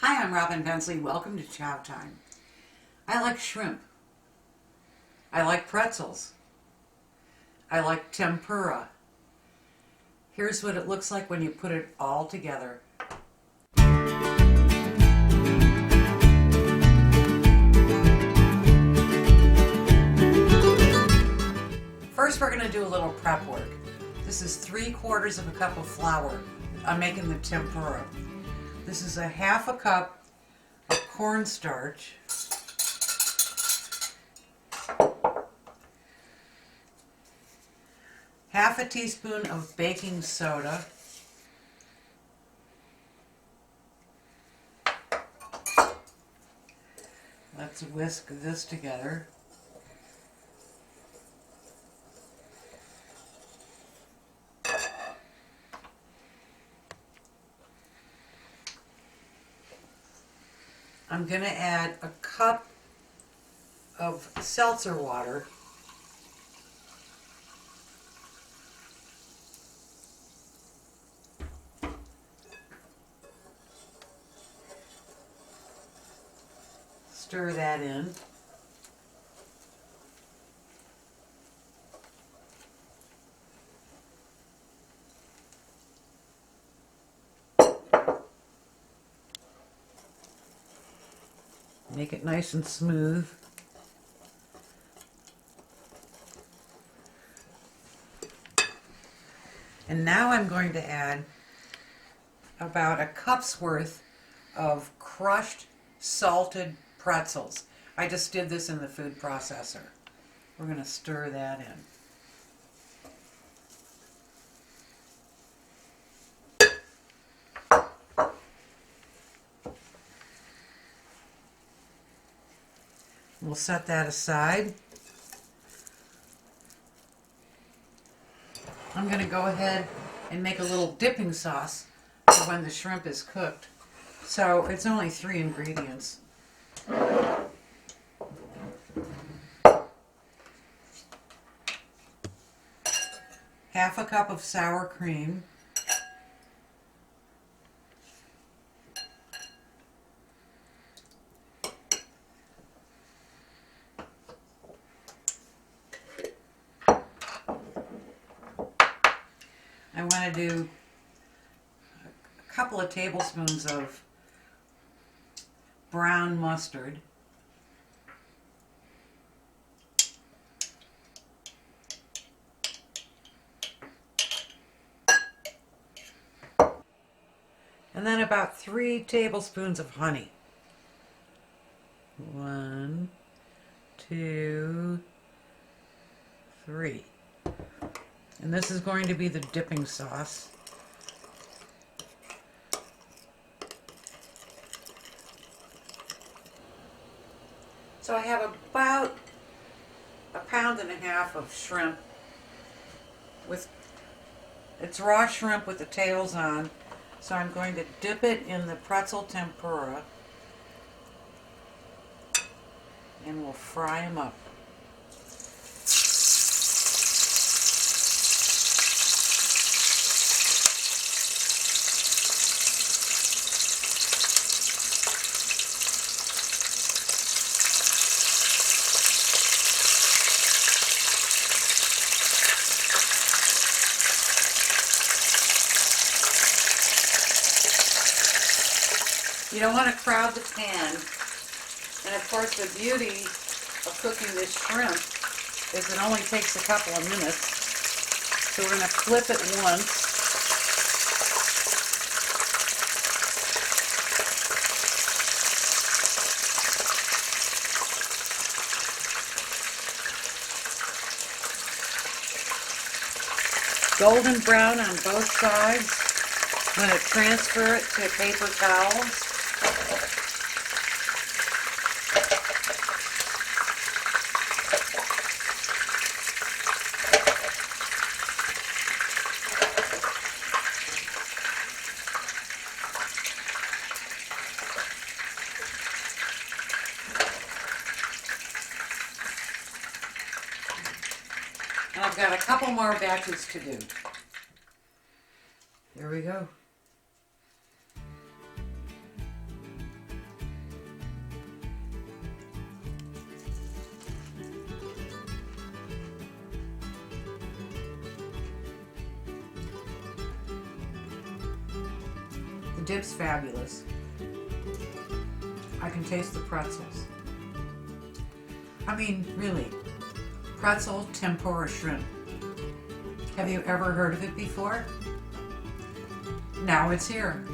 Hi, I'm Robin Bensley. Welcome to Chow Time. I like shrimp. I like pretzels. I like tempura. Here's what it looks like when you put it all together. First, we're going to do a little prep work. This is 3/4 of a cup of flour. I'm making the tempura. This is a half a cup of cornstarch. Half a teaspoon of baking soda. Let's whisk this together. I'm going to add a cup of seltzer water. Stir that in. Make it nice and smooth. And now I'm going to add about a cup's worth of crushed salted pretzels. I just did this in the food processor. We're going to stir that in. We'll set that aside. I'm going to go ahead and make a little dipping sauce for when the shrimp is cooked. So it's only 3 ingredients. Half a cup of sour cream. I want to do a couple of tablespoons of brown mustard. And then about 3 tablespoons of honey. 1, 2, 3. And this is going to be the dipping sauce. So I have about 1.5 pounds of shrimp. It's raw shrimp with the tails on. So I'm going to dip it in the pretzel tempura and we'll fry them up. You don't want to crowd the pan. And of course the beauty of cooking this shrimp is it only takes a couple of minutes. So we're going to flip it once. Golden brown on both sides. I'm going to transfer it to paper towels. And I've got a couple more batches to do. Here we go. The dip's fabulous. I can taste the pretzels. I mean, really, pretzel tempura shrimp. Have you ever heard of it before? Now it's here.